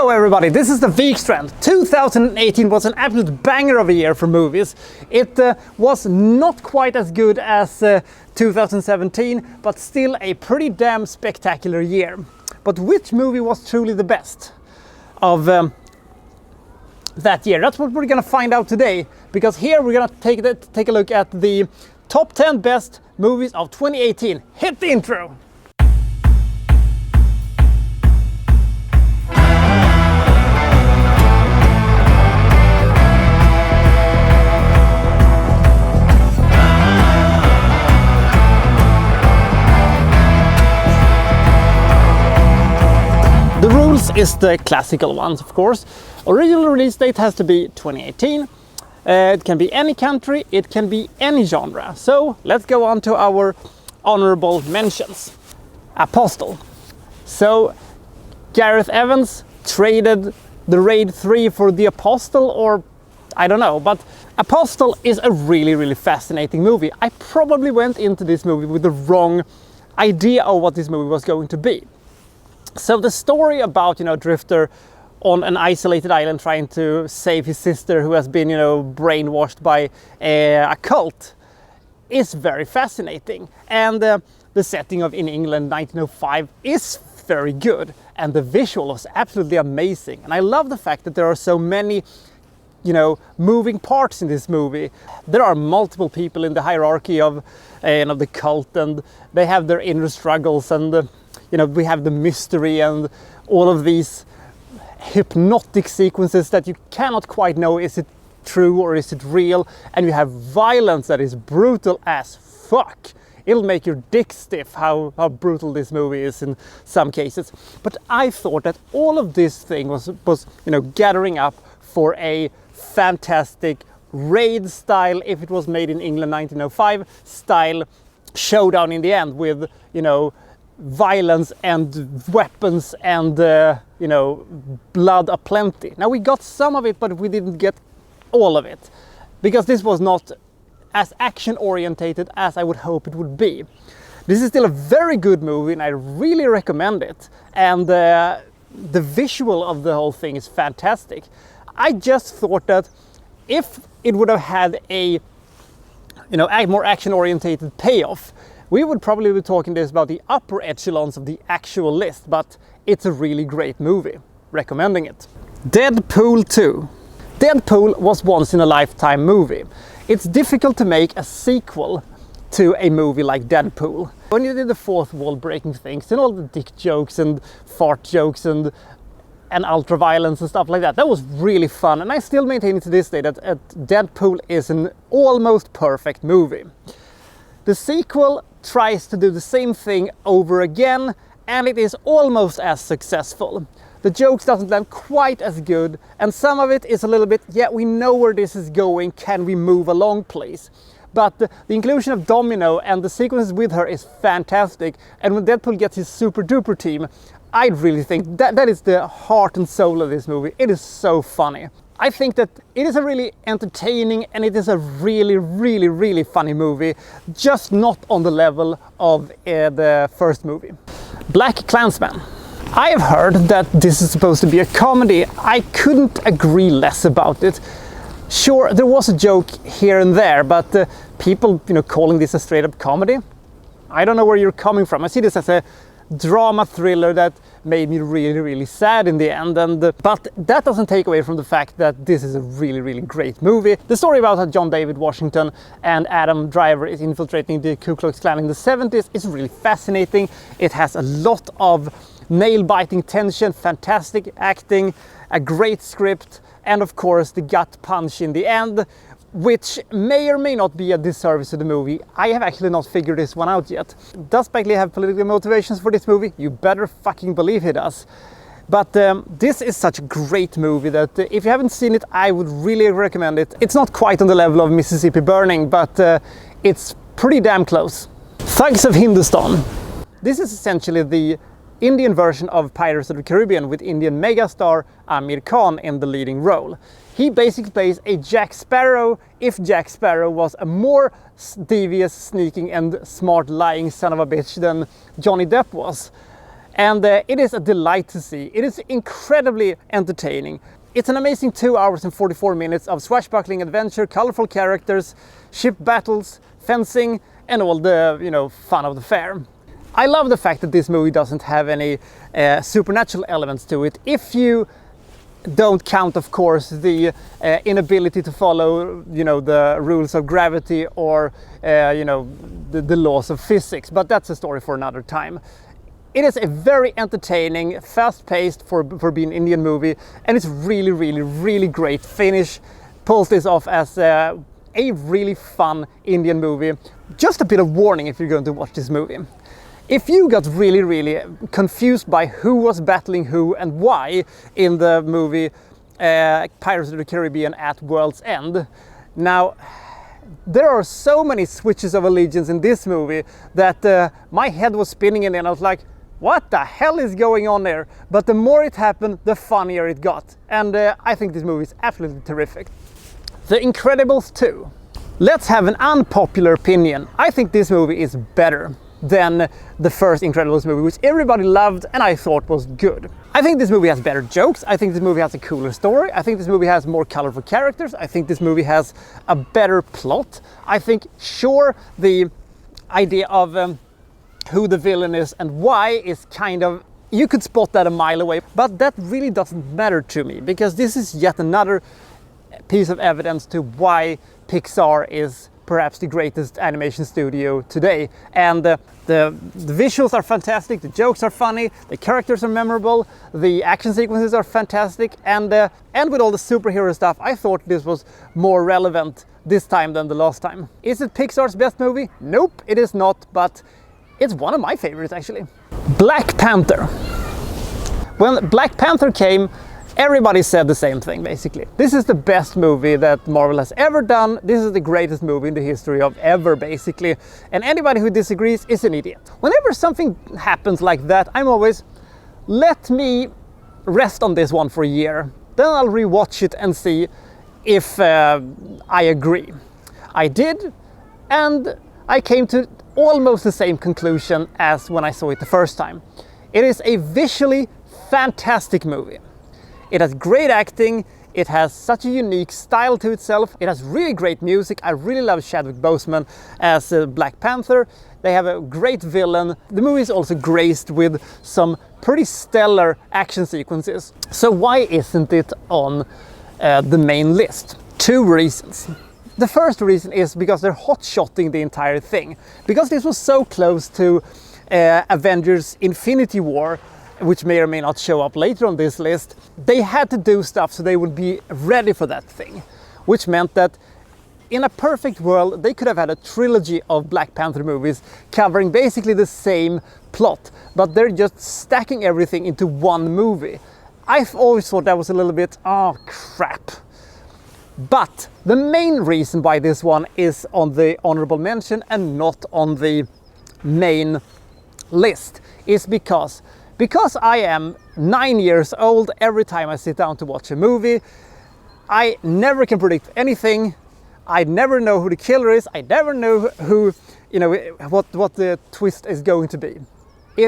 Hello everybody, this is the Wikstrand. 2018 was an absolute banger of a year for movies. It was not quite as good as 2017, but still a pretty damn spectacular year. But which movie was truly the best of that year? That's what we're gonna find out today, because here we're gonna take a look at the top 10 best movies of 2018. Hit the intro! The rules is the classical ones, of course. Original release date has to be 2018. It can be any country, it can be any genre. So let's go on to our honorable mentions. Apostle. So Gareth Evans traded the Raid 3 for the Apostle, or I don't know, but Apostle is a really fascinating movie. I probably went into this movie with the wrong idea of what this movie was going to be. So the story about, Drifter on an isolated island trying to save his sister who has been, brainwashed by a cult is very fascinating. And the setting of in England 1905 is very good. And the visual was absolutely amazing. And I love the fact that there are so many, moving parts in this movie. There are multiple people in the hierarchy of the cult, and they have their inner struggles, and we have the mystery and all of these hypnotic sequences that you cannot quite know, is it true or is it real? And you have violence that is brutal as fuck. It'll make your dick stiff how brutal this movie is in some cases. But I thought that all of this thing was gathering up for a fantastic Raid style, if it was made in England 1905 style showdown in the end with, violence and weapons and blood aplenty. Now we got some of it, but we didn't get all of it, because this was not as action orientated as I would hope it would be. This is still a very good movie and I really recommend it, and the visual of the whole thing is fantastic. I just thought that if it would have had a more action orientated payoff, we would probably be talking this about the upper echelons of the actual list, but it's a really great movie. Recommending it. Deadpool 2. Deadpool was once in a lifetime movie. It's difficult to make a sequel to a movie like Deadpool. When you did the fourth wall breaking things and all the dick jokes and fart jokes and ultra violence and stuff like that, that was really fun. And I still maintain to this day that Deadpool is an almost perfect movie. The sequel tries to do the same thing over again, and it is almost as successful. The jokes doesn't land quite as good, and some of it is a little bit, yeah, we know where this is going, can we move along please? But the inclusion of Domino and the sequences with her is fantastic, and when Deadpool gets his super duper team, I really think that is the heart and soul of this movie. It is so funny. I think that it is a really entertaining and it is a really funny movie, just not on the level of the first movie. Black Klansman. I have heard that this is supposed to be a comedy. I couldn't agree less about it. Sure, there was a joke here and there, but people calling this a straight up comedy, I don't know where you're coming from. I see this as a drama thriller that made me really sad in the end, but that doesn't take away from the fact that this is a really great movie. The story about how John David Washington and Adam Driver is infiltrating the Ku Klux Klan in the 70s is really fascinating. It has a lot of nail-biting tension, fantastic acting, a great script, and of course the gut punch in the end, which may or may not be a disservice to the movie. I have actually not figured this one out yet. Does Spike Lee have political motivations for this movie? You better fucking believe he does. But this is such a great movie that if you haven't seen it, I would really recommend it. It's not quite on the level of Mississippi Burning, but it's pretty damn close. Thugs of Hindustan. This is essentially the Indian version of Pirates of the Caribbean with Indian megastar Amir Khan in the leading role. He basically plays a Jack Sparrow if Jack Sparrow was a more devious, sneaking and smart lying son of a bitch than Johnny Depp was. And it is a delight to see. It is incredibly entertaining. It's an amazing 2 hours and 44 minutes of swashbuckling adventure, colorful characters, ship battles, fencing, and all the, fun of the fair. I love the fact that this movie doesn't have any supernatural elements to it. If you don't count, of course, the inability to follow, the rules of gravity or, the laws of physics. But that's a story for another time. It is a very entertaining, fast-paced for being an Indian movie, and it's really, really, really great finish. Pulls this off as a really fun Indian movie. Just a bit of warning if you're going to watch this movie. If you got really, really confused by who was battling who and why in the movie Pirates of the Caribbean at World's End, now there are so many switches of allegiance in this movie that my head was spinning and I was like, what the hell is going on there? But the more it happened, the funnier it got. And I think this movie is absolutely terrific. The Incredibles 2. Let's have an unpopular opinion. I think this movie is better than the first Incredibles movie, which everybody loved and I thought was good. I think this movie has better jokes. I think this movie has a cooler story. I think this movie has more colorful characters. I think this movie has a better plot. I think, sure, the idea of who the villain is and why is kind of, you could spot that a mile away, but that really doesn't matter to me, because this is yet another piece of evidence to why Pixar is perhaps the greatest animation studio today. And the visuals are fantastic, the jokes are funny, the characters are memorable, the action sequences are fantastic, and with all the superhero stuff, I thought this was more relevant this time than the last time. Is it Pixar's best movie? Nope, it is not, but it's one of my favorites actually. Black Panther. When Black Panther came, everybody said the same thing basically. This is the best movie that Marvel has ever done. This is the greatest movie in the history of ever basically. And anybody who disagrees is an idiot. Whenever something happens like that, I'm always, let me rest on this one for a year. Then I'll rewatch it and see if I agree. I did, and I came to almost the same conclusion as when I saw it the first time. It is a visually fantastic movie. It has great acting, it has such a unique style to itself, it has really great music. I really love Chadwick Boseman as Black Panther. They have a great villain. The movie is also graced with some pretty stellar action sequences. So why isn't it on the main list? Two reasons. The first reason is because they're hot-shotting the entire thing. Because this was so close to Avengers Infinity War, which may or may not show up later on this list, they had to do stuff so they would be ready for that thing. Which meant that in a perfect world, they could have had a trilogy of Black Panther movies covering basically the same plot, but they're just stacking everything into one movie. I've always thought that was a little bit, oh crap. But the main reason why this one is on the honorable mention and not on the main list is because I am 9 years old every time I sit down to watch a movie. I never can predict anything. I never know who the killer is. I never know who, what the twist is going to be.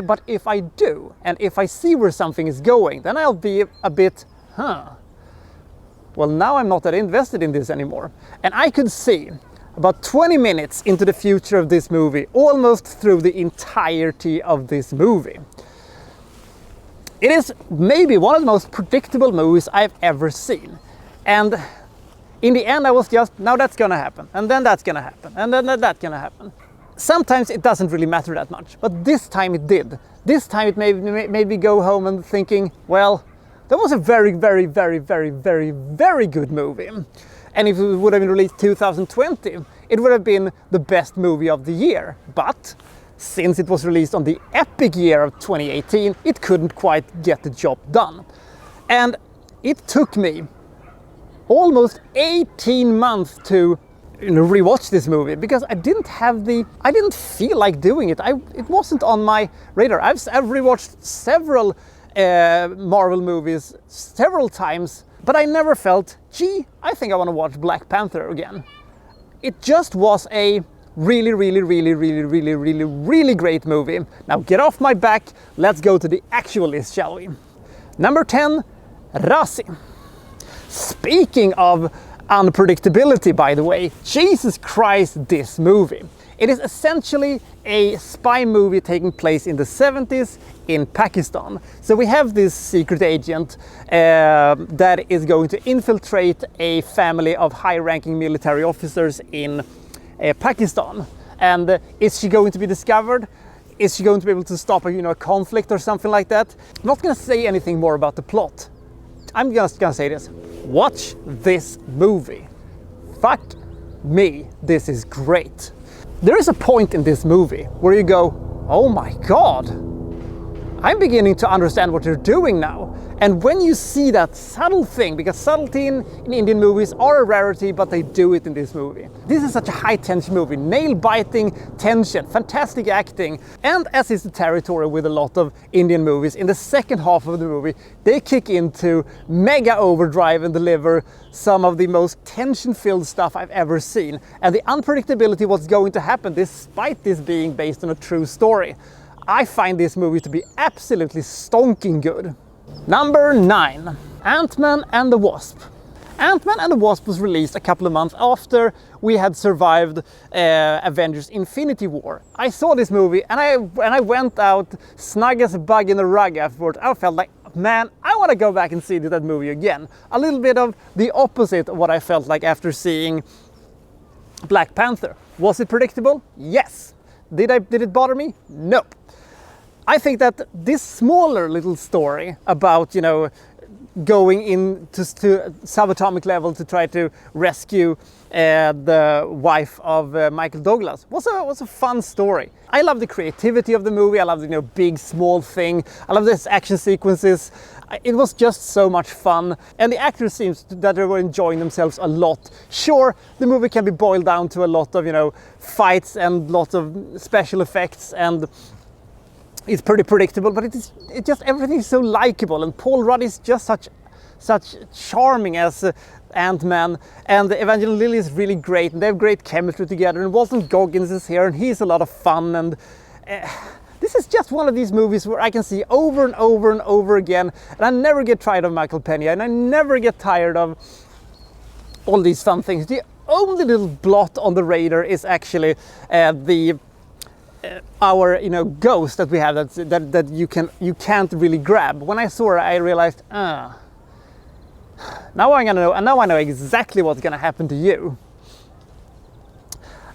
But if I do, and if I see where something is going, then I'll be a bit, well, now I'm not that invested in this anymore. And I could see about 20 minutes into the future of this movie, almost through the entirety of this movie. It is maybe one of the most predictable movies I've ever seen. And in the end, I was just, now that's gonna happen, and then that's gonna happen, and then that's gonna happen. Sometimes it doesn't really matter that much, but this time it did. This time it made me go home and thinking, well, that was a very, very, very, very, very, very good movie. And if it would have been released 2020, it would have been the best movie of the year. But since it was released on the epic year of 2018, it couldn't quite get the job done. And it took me almost 18 months to rewatch this movie because I didn't feel like doing it. It wasn't on my radar. I've rewatched several Marvel movies several times, but I never felt, gee, I think I want to watch Black Panther again. It just was a Really, really, really, really, really, really, really great movie. Now get off my back, let's go to the actual list, shall we? Number 10, Raazi. Speaking of unpredictability, by the way, Jesus Christ, this movie. It is essentially a spy movie taking place in the 70s in Pakistan. So we have this secret agent that is going to infiltrate a family of high-ranking military officers in Pakistan. And is she going to be discovered? Is she going to be able to stop a conflict or something like that? I'm not going to say anything more about the plot. I'm just going to say this. Watch this movie. Fuck me, this is great. There is a point in this movie where you go, oh my god, I'm beginning to understand what you're doing now. And when you see that subtle thing, because subtlety in Indian movies are a rarity, but they do it in this movie. This is such a high tension movie, nail-biting tension, fantastic acting. And as is the territory with a lot of Indian movies, in the second half of the movie, they kick into mega overdrive and deliver some of the most tension-filled stuff I've ever seen. And the unpredictability what's going to happen, despite this being based on a true story. I find this movie to be absolutely stonking good. Number 9, Ant-Man and the Wasp. Ant-Man and the Wasp was released a couple of months after we had survived Avengers Infinity War. I saw this movie and I went out snug as a bug in a rug afterward. I felt like, man, I want to go back and see that movie again. A little bit of the opposite of what I felt like after seeing Black Panther. Was it predictable? Yes. Did it bother me? Nope. I think that this smaller little story about, going in to subatomic level to try to rescue the wife of Michael Douglas was a fun story. I love the creativity of the movie. I love the big, small thing. I love this action sequences. It was just so much fun. And the actors seems that they were enjoying themselves a lot. Sure, the movie can be boiled down to a lot of, fights and lots of special effects, and it's pretty predictable, but it's just everything is so likable, and Paul Rudd is just such charming as Ant-Man, and Evangeline Lilly is really great, and they have great chemistry together, and Walton Goggins is here, and he's a lot of fun, and this is just one of these movies where I can see over and over and over again, and I never get tired of Michael Pena, and I never get tired of all these fun things. The only little blot on the radar is actually our ghost that we have that you can't really grab. When I saw her, I realized, now I'm gonna know, and now I know exactly what's gonna happen to you.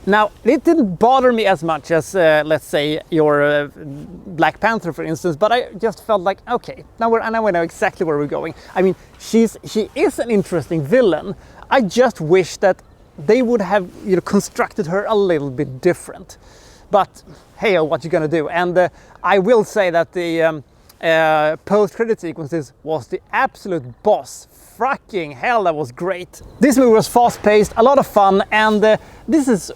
Now, it didn't bother me as much as let's say your Black Panther, for instance, but I just felt like, okay, now I know exactly where we're going. I mean, she is an interesting villain. I just wish that they would have constructed her a little bit different. But hey, what you gonna do? And I will say that the post-credit sequences was the absolute boss. Fucking hell, that was great. This movie was fast-paced, a lot of fun, and this is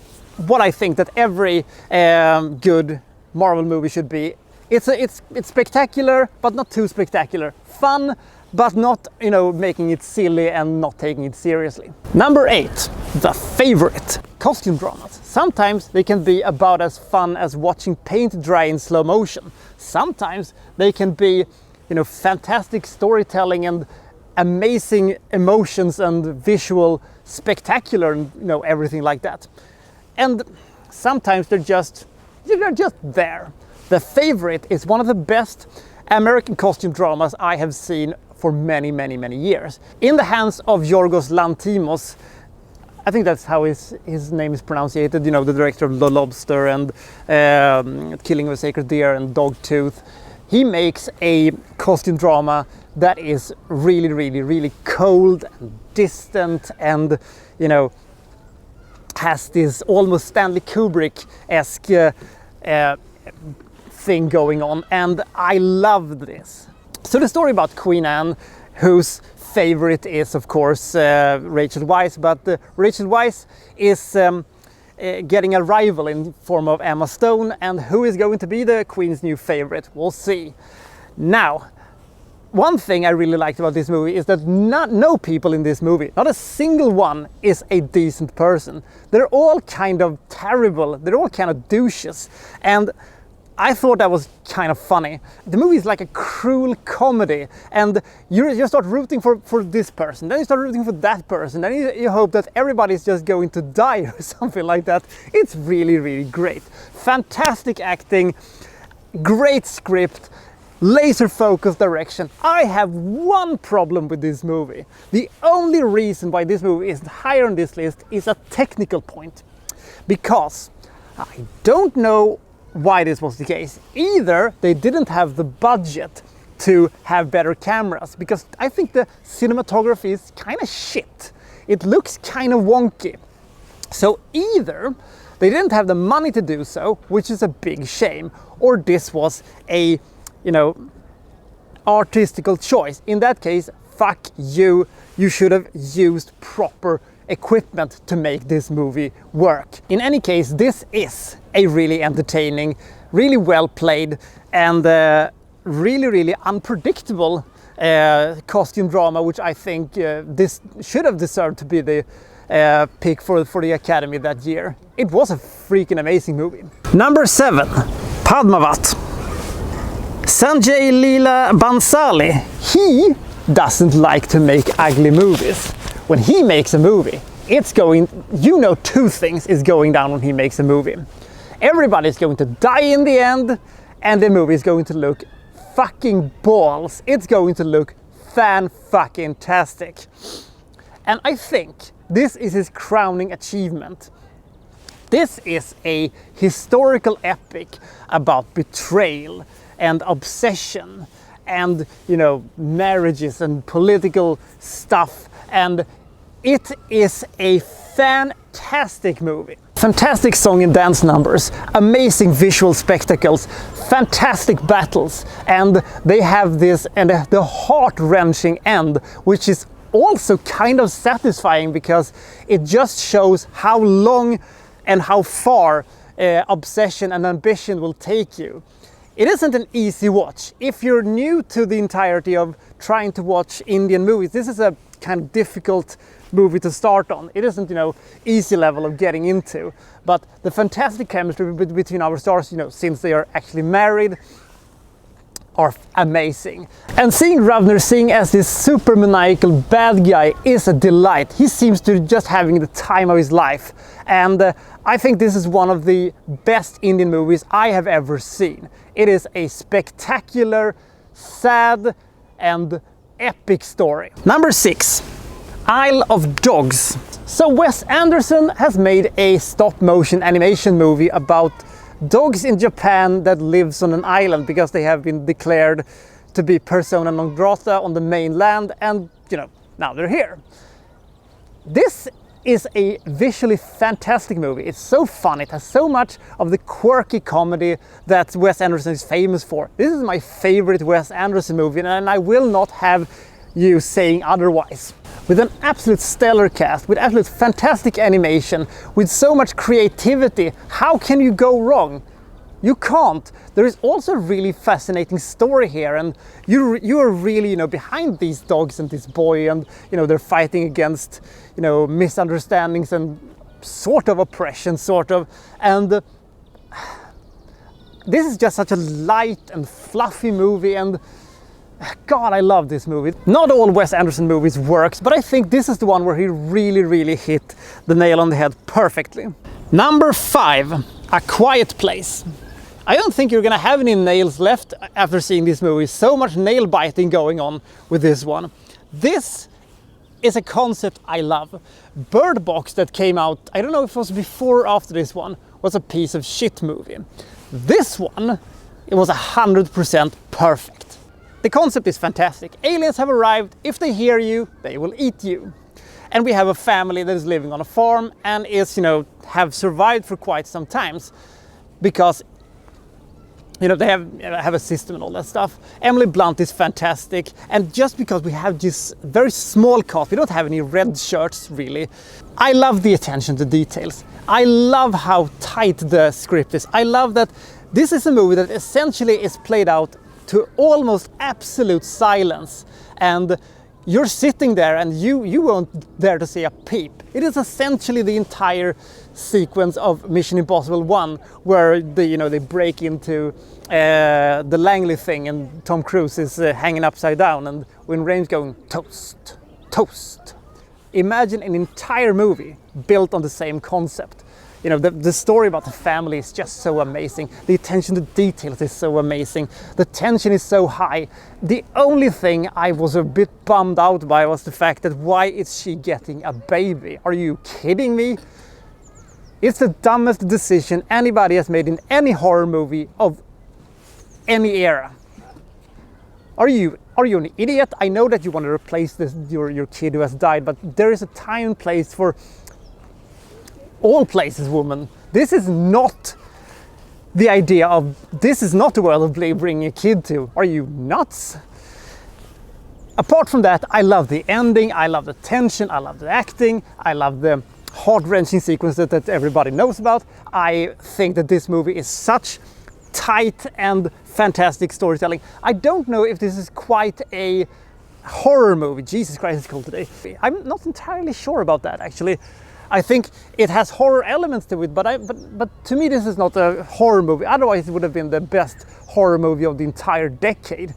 what I think that every good Marvel movie should be. It's spectacular, but not too spectacular. Fun, but not making it silly and not taking it seriously. Number 8, the favorite. Costume dramas. Sometimes they can be about as fun as watching paint dry in slow motion. Sometimes they can be, fantastic storytelling and amazing emotions and visual spectacular and everything like that. And sometimes they're just there. The Favorite is one of the best American costume dramas I have seen for many, many, many years. In the hands of Yorgos Lanthimos, I think that's how his name is pronounced, the director of The Lobster and Killing of a Sacred Deer and Dogtooth. He makes a costume drama that is really, really, really cold and distant and, has this almost Stanley Kubrick-esque thing going on, and I love this. So the story about Queen Anne, whose favorite is of course Rachel Weisz, but Rachel Weisz is getting a rival in form of Emma Stone, and who is going to be the Queen's new favorite? We'll see. Now, one thing I really liked about this movie is that no people in this movie, not a single one, is a decent person. They're all kind of terrible, they're all kind of douches, and I thought that was kind of funny. The movie is like a cruel comedy, and you start rooting for this person, then you start rooting for that person, then you hope that everybody's just going to die or something like that. It's really, really great. Fantastic acting, great script, laser focused direction. I have one problem with this movie. The only reason why this movie is higher on this list is a technical point. Because I don't know why this was the case. Either they didn't have the budget to have better cameras, because I think the cinematography is kind of shit. It looks kind of wonky. So either they didn't have the money to do so, which is a big shame, or this was a, artistical choice. In that case, fuck you. You should have used proper equipment to make this movie work. In any case, this is a really entertaining, really well played, and really, really unpredictable costume drama, which I think this should have deserved to be the pick for the Academy that year. It was a freaking amazing movie. Number 7, Padmavat. Sanjay Leela Bhansali. He doesn't like to make ugly movies. When he makes a movie, it's going, two things is going down when he makes a movie. Everybody's going to die in the end, and the movie is going to look fucking balls. It's going to look fan-fucking-tastic. And I think this is his crowning achievement. This is a historical epic about betrayal and obsession and, marriages and political stuff. And it is a fantastic movie. Fantastic song and dance numbers, amazing visual spectacles, fantastic battles, and they have this and the heart-wrenching end, which is also kind of satisfying because it just shows how long and how far obsession and ambition will take you. It isn't an easy watch. If you're new to the entirety of trying to watch Indian movies, this is a kind of difficult movie to start on. It isn't, easy level of getting into, but the fantastic chemistry between our stars, since they are actually married, are amazing. And seeing Ravner Singh as this super maniacal bad guy is a delight. He seems to just having the time of his life, and I think this is one of the best Indian movies I have ever seen. It is a spectacular, sad, and epic story. Number 6, Isle of Dogs. So Wes Anderson has made a stop-motion animation movie about dogs in Japan that lives on an island because they have been declared to be persona non grata on the mainland, and now they're here. This is a visually fantastic movie. It's so fun. It has so much of the quirky comedy that Wes Anderson is famous for. This is my favorite Wes Anderson movie, and I will not have you saying otherwise. With an absolute stellar cast, with absolute fantastic animation, with so much creativity, how can you go wrong? You can't. There is also a really fascinating story here, and you are really behind these dogs and this boy, and they're fighting against misunderstandings and sort of oppression, and this is just such a light and fluffy movie, and God, I love this movie. Not all Wes Anderson movies works, but I think this is the one where he really, really hit the nail on the head perfectly. Number 5, A Quiet Place. I don't think you're gonna have any nails left after seeing this movie. So much nail biting going on with this one. This is a concept I love. Bird Box, that came out, I don't know if it was before or after this one, was a piece of shit movie. This one, it was 100% perfect. The concept is fantastic. Aliens have arrived. If they hear you, they will eat you. And we have a family that is living on a farm and is, have survived for quite some times because, they have a system and all that stuff. Emily Blunt is fantastic. And just because we have this very small cast, we don't have any red shirts really. I love the attention to details. I love how tight the script is. I love that this is a movie that essentially is played out to almost absolute silence, and you're sitting there and you won't dare to say a peep. It is essentially the entire sequence of Mission Impossible 1, where they break into the Langley thing, and Tom Cruise is hanging upside down, and when Rain's going toast, toast. Imagine an entire movie built on the same concept. The story about the family is just so amazing. The attention to details is so amazing. The tension is so high. The only thing I was a bit bummed out by was the fact that why is she getting a baby? Are you kidding me? It's the dumbest decision anybody has made in any horror movie of any era. Are you an idiot? I know that you want to replace your kid who has died, but there is a time and place for all places, woman. This is not the idea of, this is not the world of bringing a kid to. Are you nuts? Apart from that, I love the ending, I love the tension, I love the acting, I love the heart-wrenching sequences that everybody knows about. I think that this movie is such tight and fantastic storytelling. I don't know if this is quite a horror movie. Jesus Christ, it's cold today. I'm not entirely sure about that, actually. I think it has horror elements to it, but to me this is not a horror movie. Otherwise it would have been the best horror movie of the entire decade.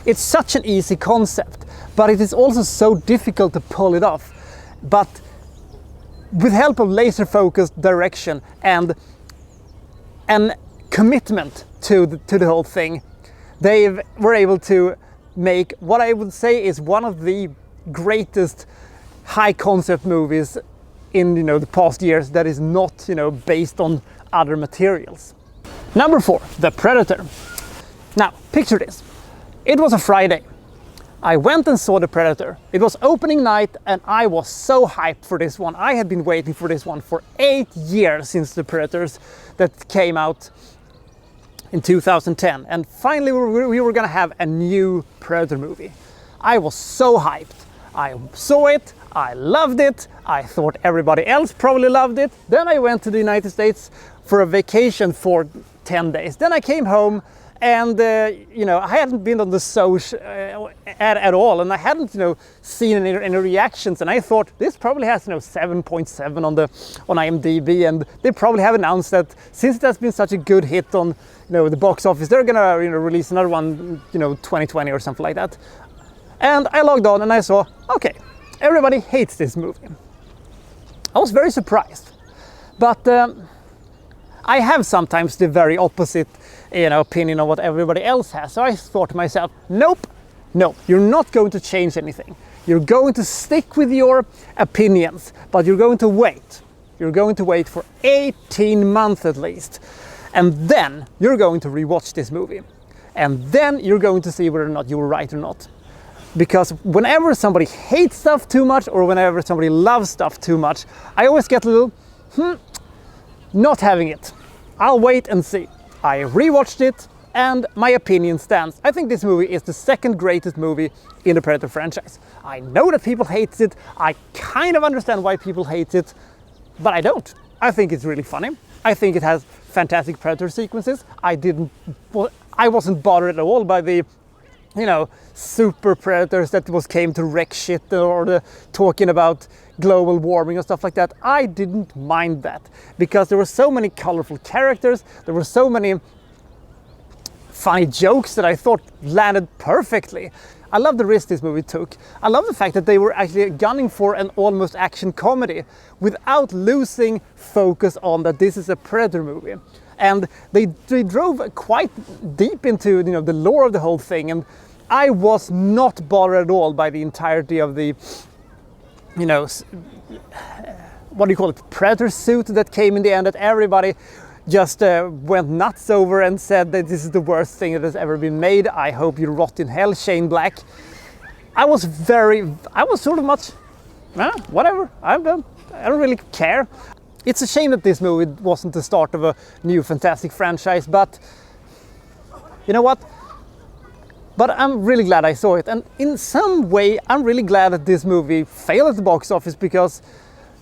It's such an easy concept, but it is also so difficult to pull it off. But with help of laser-focused direction and commitment to the whole thing, they were able to make what I would say is one of the greatest high-concept movies in the past years that is not based on other materials. Number 4, The Predator. Now, picture this. It was a Friday. I went and saw The Predator. It was opening night and I was so hyped for this one. I had been waiting for this one for 8 years since The Predators that came out in 2010. And finally we were gonna have a new Predator movie. I was so hyped. I saw it, I loved it, I thought everybody else probably loved it. Then I went to the United States for a vacation for 10 days. Then I came home and I hadn't been on the social at all, and I hadn't seen any reactions, and I thought this probably has 7.7 on IMDb, and they probably have announced that since it has been such a good hit on the box office, they're gonna release another one 2020 or something like that. And I logged on and I saw, okay, everybody hates this movie. I was very surprised, but I have sometimes the very opposite opinion of what everybody else has. So I thought to myself, nope, no, you're not going to change anything. You're going to stick with your opinions, but you're going to wait. You're going to wait for 18 months at least. And then you're going to rewatch this movie. And then you're going to see whether or not you were right or not. Because whenever somebody hates stuff too much or whenever somebody loves stuff too much, I always get a little, not having it. I'll wait and see. I rewatched it and my opinion stands. I think this movie is the second greatest movie in the Predator franchise. I know that people hate it. I kind of understand why people hate it, but I don't. I think it's really funny. I think it has fantastic Predator sequences. I wasn't bothered at all by the super predators that came to wreck shit or talking about global warming and stuff like that. I didn't mind that because there were so many colorful characters, there were so many funny jokes that I thought landed perfectly. I love the risk this movie took. I love the fact that they were actually gunning for an almost action comedy without losing focus on that this is a Predator movie. And they drove quite deep into the lore of the whole thing, and I was not bothered at all by the entirety of the what do you call it, Predator suit that came in the end that everybody just went nuts over and said that this is the worst thing that has ever been made. I hope you rot in hell, Shane Black. I was sort of much, whatever, I don't really care. It's a shame that this movie wasn't the start of a new fantastic franchise, but you know what? But I'm really glad I saw it, and in some way I'm really glad that this movie failed at the box office, because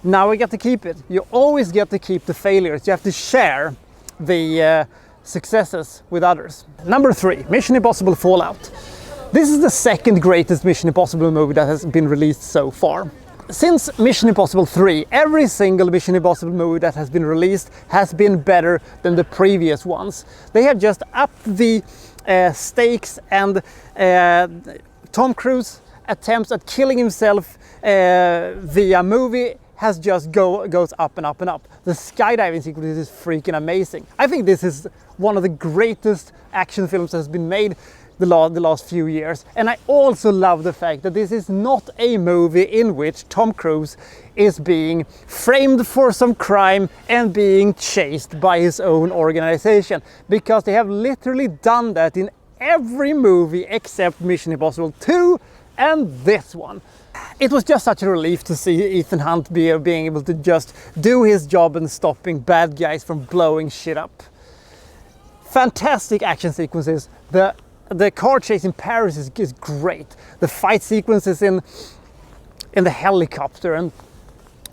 now I get to keep it. You always get to keep the failures. You have to share the successes with others. Number 3, Mission Impossible Fallout. This is the second greatest Mission Impossible movie that has been released so far. Since Mission Impossible 3, every single Mission Impossible movie that has been released has been better than the previous ones. They have just upped the stakes, and Tom Cruise attempts at killing himself via movie has just goes up and up and up. The skydiving sequence is freaking amazing. I think this is one of the greatest action films that has been made the last few years. And I also love the fact that this is not a movie in which Tom Cruise is being framed for some crime and being chased by his own organization, because they have literally done that in every movie except Mission Impossible 2 and this one. It was just such a relief to see Ethan Hunt being able to just do his job and stopping bad guys from blowing shit up. Fantastic action sequences. The car chase in Paris is great. The fight sequences in the helicopter. And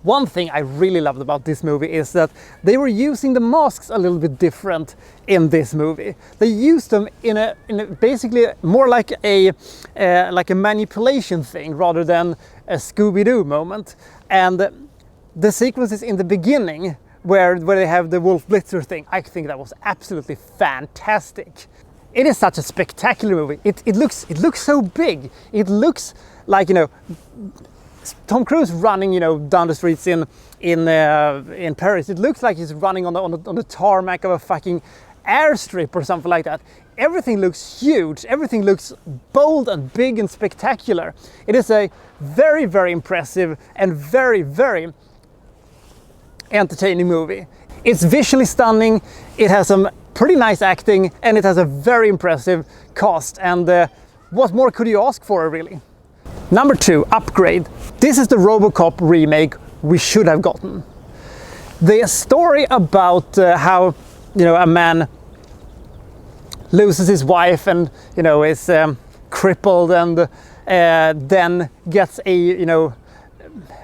one thing I really loved about this movie is that they were using the masks a little bit different in this movie. They used them in a basically more like a manipulation thing rather than a Scooby-Doo moment. And the sequences in the beginning where they have the Wolf Blitzer thing, I think that was absolutely fantastic. It is such a spectacular movie. It looks so big. It looks like, you know, Tom Cruise running, you know, down the streets in Paris. It looks like he's running on the tarmac of a fucking airstrip or something like that. Everything looks huge. Everything looks bold and big and spectacular. It is a very, very impressive and very, very entertaining movie. It's visually stunning. It has some pretty nice acting, and it has a very impressive cast. And what more could you ask for, really? Number 2, Upgrade. This is the RoboCop remake we should have gotten. The story about how, you know, a man loses his wife and, you know, is crippled, and then gets a, you know,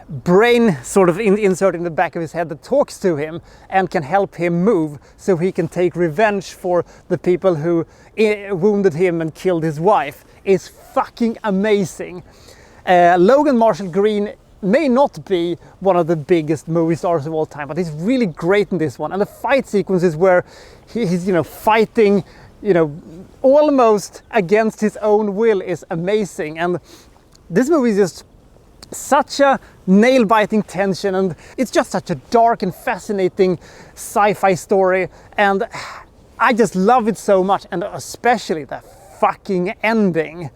brain sort of inserted in the back of his head that talks to him and can help him move so he can take revenge for the people who wounded him and killed his wife. Is fucking amazing. Logan Marshall Green may not be one of the biggest movie stars of all time, but he's really great in this one. And the fight sequences where he's, you know, fighting, you know, almost against his own will is amazing. And this movie is just such a nail-biting tension, and it's just such a dark and fascinating sci-fi story, and I just love it so much, and especially the fucking ending.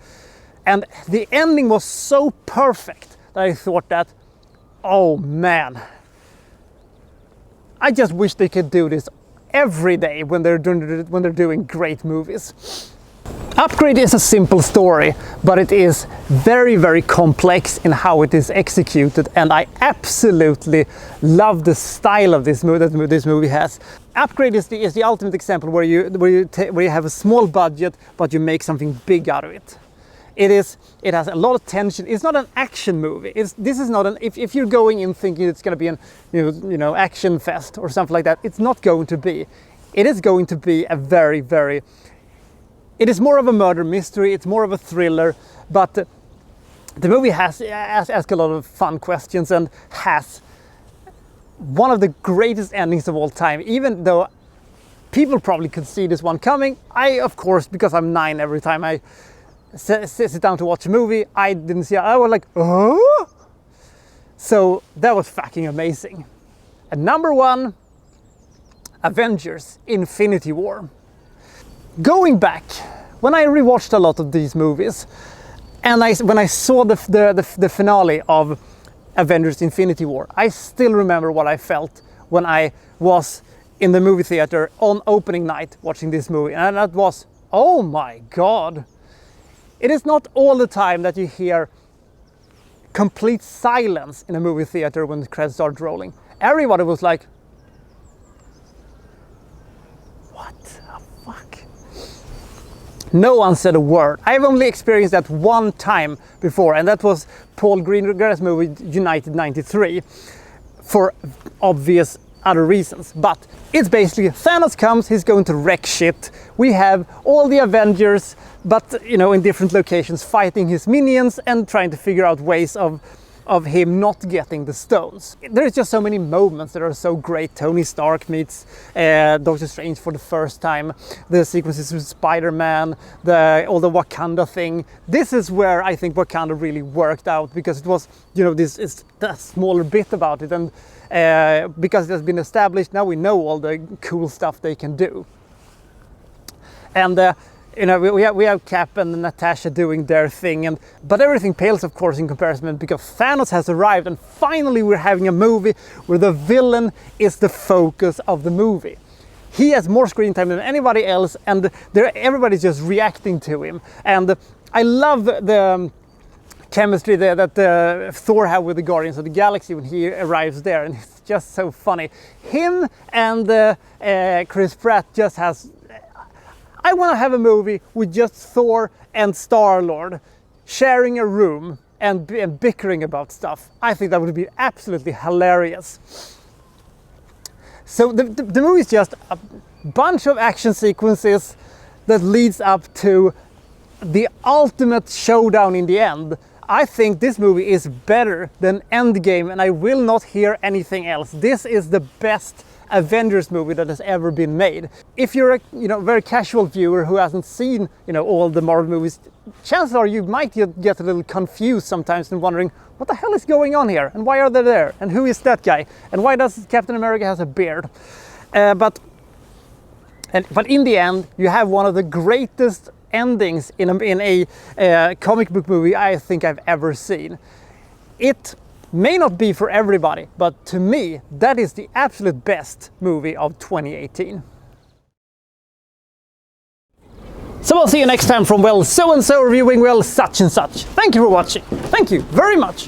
And the ending was so perfect that I thought that, oh man, I just wish they could do this every day when they're doing great movies. Upgrade is a simple story, but it is very, very complex in how it is executed, and I absolutely love the style of this movie that this movie has. Upgrade is the ultimate example where you have a small budget but you make something big out of it. It has a lot of tension. It's not an action movie. This is not an, if you're going in thinking it's going to be an you know action fest or something like that, it's not going to be. It is going to be a very, very, it is more of a murder mystery, it's more of a thriller, but the movie has asked a lot of fun questions and has one of the greatest endings of all time. Even though people probably could see this one coming, I, of course, because I'm 9 every time I sit down to watch a movie, I didn't see it. I was like, oh! So that was fucking amazing. And number 1, Avengers Infinity War. Going back, when I rewatched a lot of these movies, and when I saw the finale of Avengers Infinity War, I still remember what I felt when I was in the movie theater on opening night watching this movie, and that was, oh my god. It is not all the time that you hear complete silence in a movie theater when the credits start rolling. Everybody was like, what the fuck? No one said a word. I've only experienced that one time before, and that was Paul Greengrass' movie United 93, for obvious other reasons. But it's basically Thanos comes, he's going to wreck shit. We have all the Avengers, but you know, in different locations, fighting his minions and trying to figure out ways of him not getting the stones. There's just so many moments that are so great. Tony Stark meets Doctor Strange for the first time. The sequences with Spider-Man, all the Wakanda thing. This is where I think Wakanda really worked out, because it was, you know, this is a smaller bit about it, and because it has been established, now we know all the cool stuff they can do. And you know, we have Cap and Natasha doing their thing, but everything pales, of course, in comparison, because Thanos has arrived, and finally we're having a movie where the villain is the focus of the movie. He has more screen time than anybody else, and everybody's just reacting to him. And I love the chemistry there that Thor had with the Guardians of the Galaxy when he arrives there, and it's just so funny. Him and Chris Pratt just has... I want to have a movie with just Thor and Star-Lord sharing a room and bickering about stuff. I think that would be absolutely hilarious. So the movie is just a bunch of action sequences that leads up to the ultimate showdown in the end. I think this movie is better than Endgame, and I will not hear anything else. This is the best Avengers movie that has ever been made. If you're a very casual viewer who hasn't seen all the Marvel movies, chances are you might get a little confused sometimes and wondering what the hell is going on here, and why are they there, and who is that guy, and why does Captain America has a beard? But in the end, you have one of the greatest endings in a comic book movie I think I've ever seen. It may not be for everybody, but to me, that is the absolute best movie of 2018. So I'll see you next time from, well, so-and-so reviewing, well, such and such. Thank you for watching. Thank you very much.